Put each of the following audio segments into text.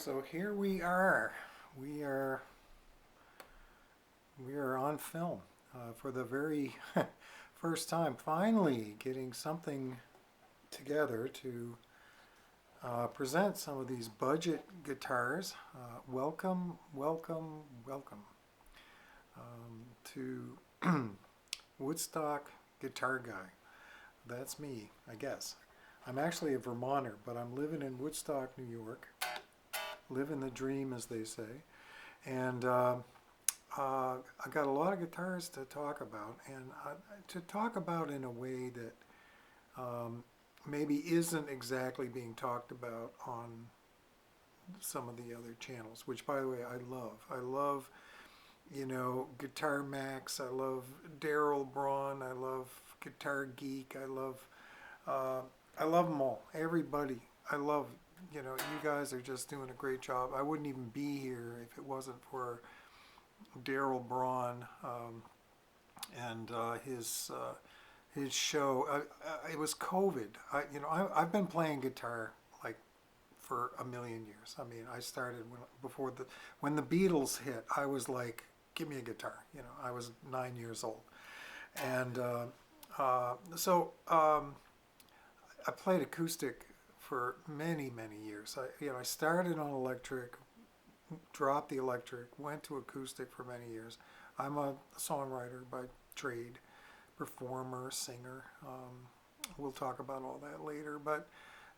So here we are. We are on film for the very first time. Finally, getting something together to present some of these budget guitars. Welcome, welcome, welcome to Woodstock Guitar Guy. That's me, I guess. I'm actually a Vermonter, but I'm living in Woodstock, New York. Living the dream, as they say. And I got a lot of guitars to talk about, and to talk about in a way that maybe isn't exactly being talked about on some of the other channels, which, by the way, I love. I love, Guitar Max. I love Daryl Braun. I love Guitar Geek. I love them all. Everybody. I love. You guys are just doing a great job. I wouldn't even be here if it wasn't for Daryl Braun and his show. It was COVID. I've been playing guitar like for a million years. I mean, I started when the Beatles hit. I was like, give me a guitar. I was 9 years old, and so I played acoustic for many years. I started on electric, dropped the electric, went to acoustic for many years. I'm a songwriter by trade, performer, singer. We'll talk about all that later. But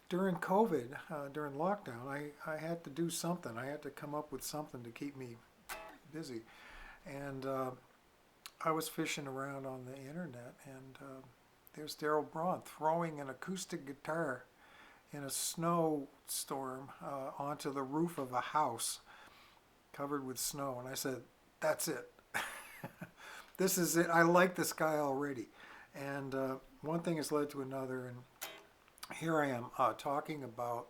during COVID, during lockdown, I had to do something. I had to come up with something to keep me busy. And I was fishing around on the internet, and there's Daryl Braun throwing an acoustic guitar in a snowstorm onto the roof of a house covered with snow. And I said, that's it. This is it. I like this guy already. And one thing has led to another. And here I am talking about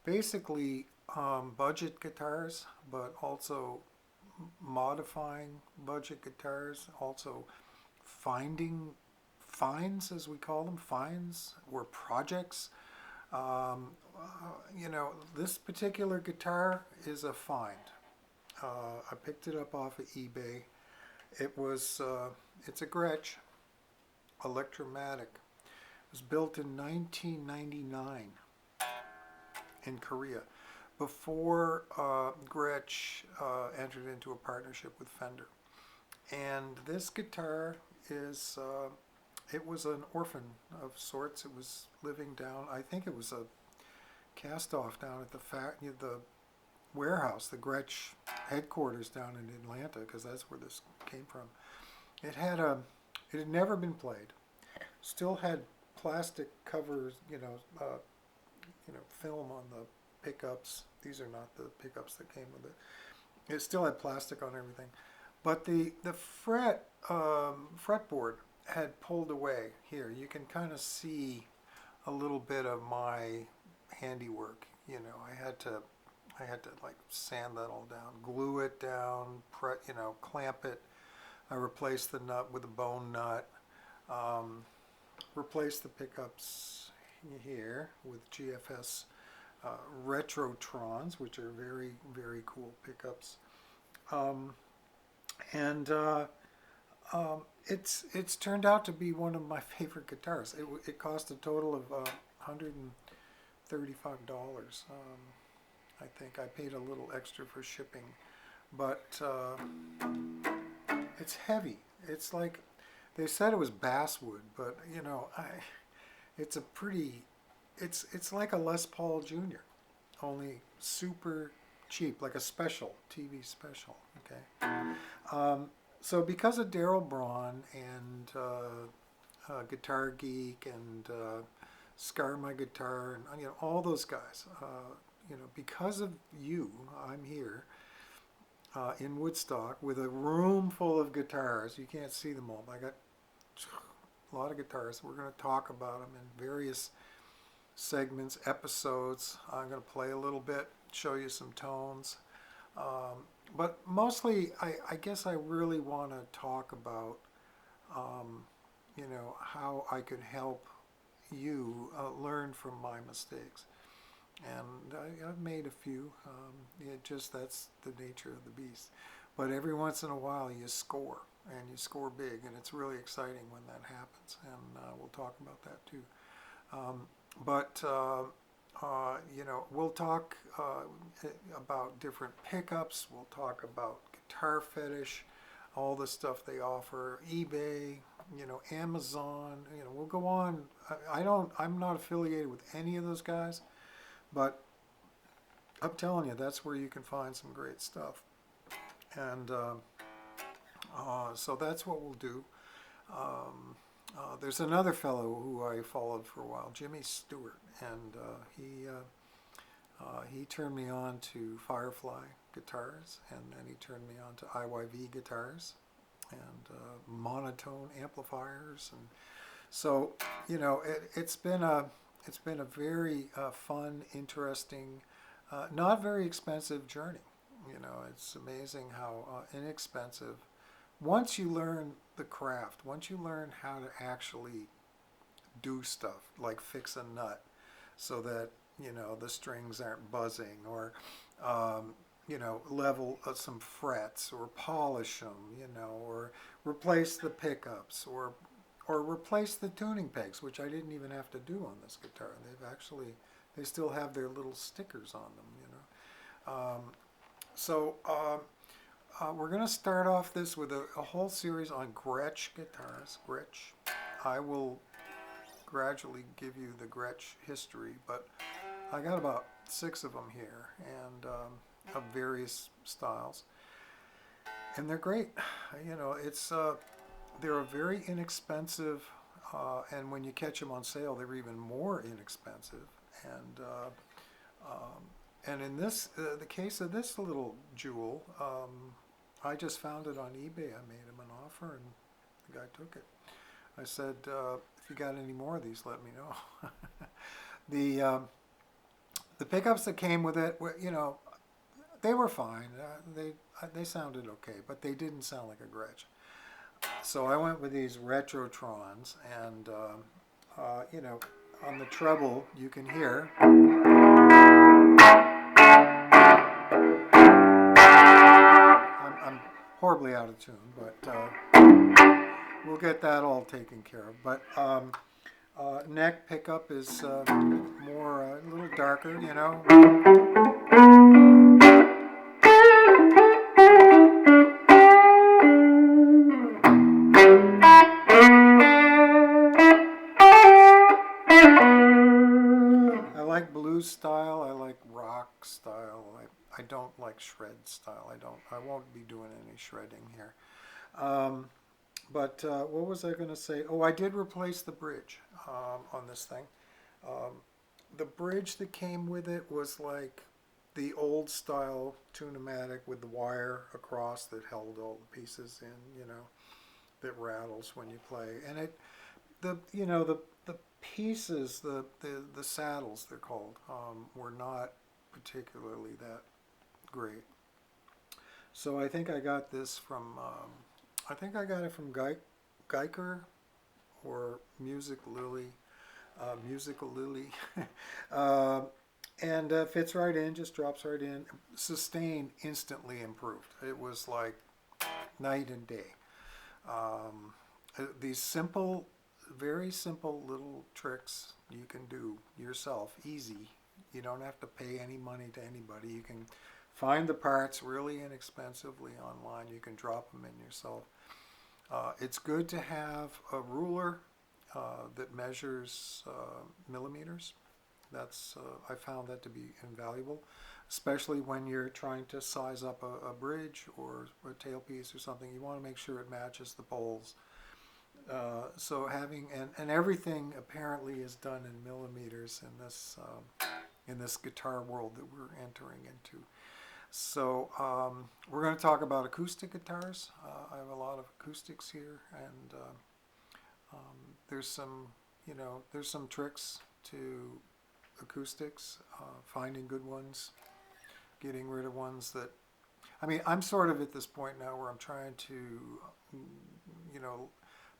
basically budget guitars, but also modifying budget guitars, also finding finds, as we call them, finds or projects. This particular guitar is a find. I picked it up off of eBay. It's a Gretsch Electromatic. It was built in 1999 in Korea, before Gretsch entered into a partnership with Fender. And this guitar is it was an orphan of sorts. It was living down, I think it was a cast-off down at the warehouse, the Gretsch headquarters down in Atlanta, because that's where this came from. It had never been played. Still had plastic covers, film on the pickups. These are not the pickups that came with it. It still had plastic on everything, but the fretboard had pulled away. Here you can kind of see a little bit of my handiwork. I had to like sand that all down, glue it down, clamp it. I replaced the nut with a bone nut. Replaced the pickups here with GFS Retrotrons, which are very cool pickups. It's turned out to be one of my favorite guitars. It cost a total of $135. I think I paid a little extra for shipping, but it's heavy. It's like, they said it was basswood, but it's like a Les Paul Jr., only super cheap, like a special TV special. Okay. So because of Daryl Braun and Guitar Geek and Scar My Guitar and all those guys, because of you, I'm here in Woodstock with a room full of guitars. You can't see them all, but I got a lot of guitars. We're going to talk about them in various segments, episodes. I'm going to play a little bit, show you some tones. But mostly, I guess I really want to talk about, how I could help you learn from my mistakes. and I've made a few. That's the nature of the beast. But every once in a while you score, and you score big, and it's really exciting when that happens, and we'll talk about that too. Um, but we'll talk about different pickups. We'll talk about Guitar Fetish, all the stuff they offer, eBay, Amazon. We'll go on. I'm not affiliated with any of those guys, but I'm telling you, that's where you can find some great stuff. And so that's what we'll do. There's another fellow who I followed for a while, Jimmy Stewart, and he turned me on to Firefly guitars, and then he turned me on to IYV guitars and Monotone amplifiers, and so it's been a very fun, interesting, not very expensive journey. It's amazing how inexpensive. Once you learn the craft, once you learn how to actually do stuff like fix a nut so that the strings aren't buzzing, or level some frets, or polish them, or replace the pickups, or replace the tuning pegs, which I didn't even have to do on this guitar. They still have their little stickers on them. We're going to start off this with a whole series on Gretsch guitars. Gretsch. I will gradually give you the Gretsch history, but I got about 6 of them here, and of various styles, and they're great. They're a very inexpensive, and when you catch them on sale, they're even more inexpensive. And in the case of this little jewel, I just found it on eBay. I made him an offer, and the guy took it. I said, if you got any more of these, let me know. The pickups that came with it, they were fine. They sounded okay, but they didn't sound like a Gretsch. So I went with these Retrotrons, and on the treble you can hear. I'm horribly out of tune, but we'll get that all taken care of. But neck pickup is more a little darker, I like blues style. I like rock style. I don't like shred style. I won't be doing any shredding here. But what was I going to say? Oh, I did replace the bridge on this thing. The bridge that came with it was like the old style Tune-o-matic with the wire across that held all the pieces in, that rattles when you play. And the pieces, the saddles they're called, were not particularly that great. So I think I got this from it from Geiker or Musical Lily, and fits right in, just drops right in. Sustain instantly improved. It was like night and day. These simple, very simple little tricks you can do yourself, easy. You don't have to pay any money to anybody. You can find the parts really inexpensively online. You can drop them in yourself. It's good to have a ruler that measures millimeters. I found that to be invaluable, especially when you're trying to size up a bridge or a tailpiece or something. You want to make sure it matches the bowls. So having and everything apparently is done in millimeters in this guitar world that we're entering into. So we're going to talk about acoustic guitars. I have a lot of acoustics here, and there's some tricks to acoustics, finding good ones, getting rid of ones that. I'm sort of at this point now where I'm trying to,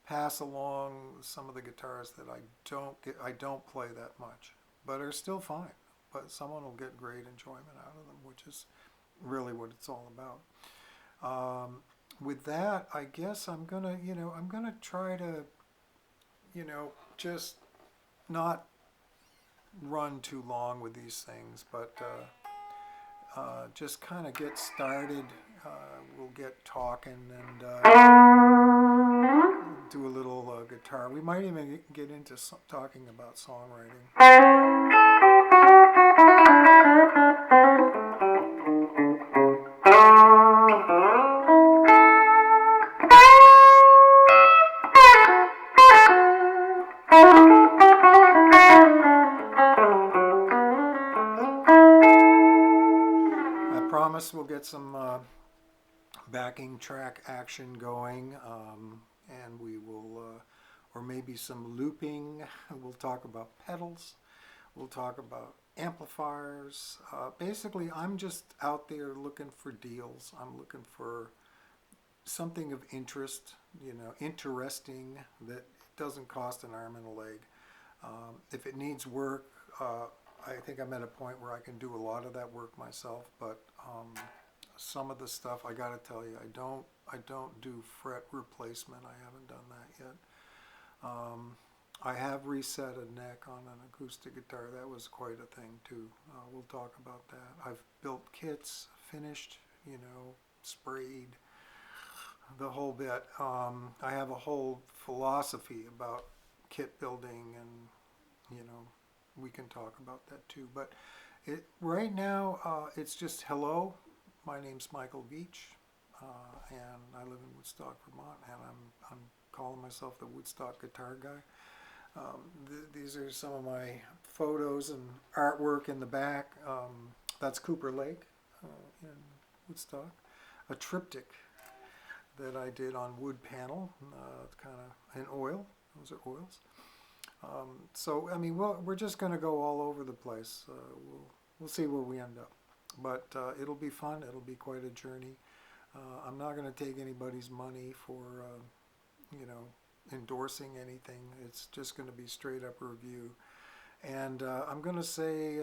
pass along some of the guitars that I don't play that much, but are still fine. but someone will get great enjoyment out of them, which is really what it's all about. With that, I guess I'm gonna try to, just not run too long with these things, but just kind of get started. We'll get talking and do a little guitar. We might even get into talking about songwriting. We'll get some backing track action going, and we will, or maybe some looping. We'll talk about pedals. We'll talk about amplifiers. Basically, I'm just out there looking for deals. I'm looking for something of interest, interesting, that doesn't cost an arm and a leg. If it needs work, I think I'm at a point where I can do a lot of that work myself, but some of the stuff, I gotta tell you, I don't do fret replacement. I haven't done that yet. I have reset a neck on an acoustic guitar. That was quite a thing too. We'll talk about that. I've built kits, finished, sprayed, the whole bit. I have a whole philosophy about kit building, and we can talk about that too. But right now, it's just hello. My name's Michael Veach, and I live in Woodstock, Vermont, and I'm calling myself the Woodstock Guitar Guy. These are some of my photos and artwork in the back. That's Cooper Lake in Woodstock. A triptych that I did on wood panel, kind of in oil. Those are oils. So I mean, we're just going to go all over the place. We'll see where we end up, but it'll be fun. It'll be quite a journey. I'm not going to take anybody's money for endorsing anything. It's just going to be straight up review. And I'm going to say,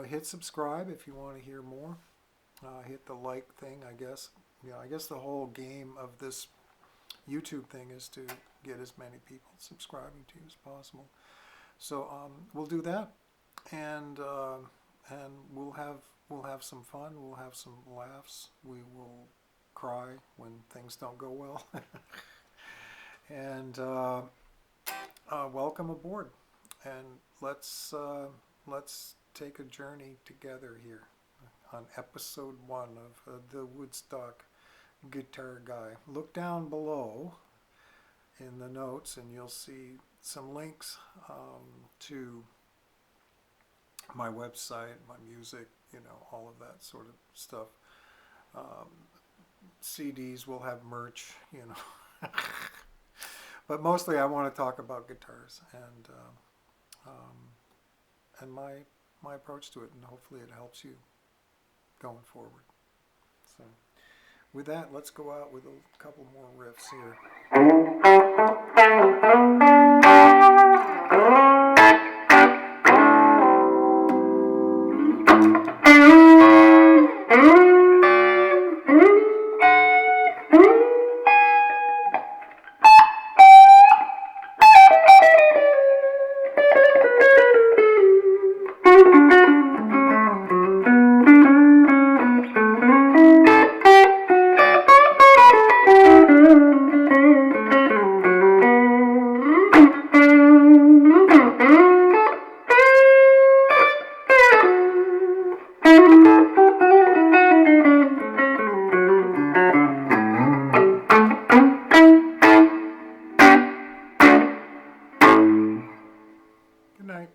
hit subscribe if you want to hear more. Hit the like thing, I guess. I guess the whole game of this YouTube thing is to get as many people subscribing to you as possible. So we'll do that, and we'll have some fun. We'll have some laughs. We will cry when things don't go well. And welcome aboard, and let's take a journey together here on episode 1 of the Woodstock Guitar Guy. Look down below in the notes and you'll see some links to my website, my music, all of that sort of stuff. CDs will have merch, but mostly I want to talk about guitars and my approach to it, and hopefully it helps you going forward. So with that, let's go out with a couple more riffs here. Good night.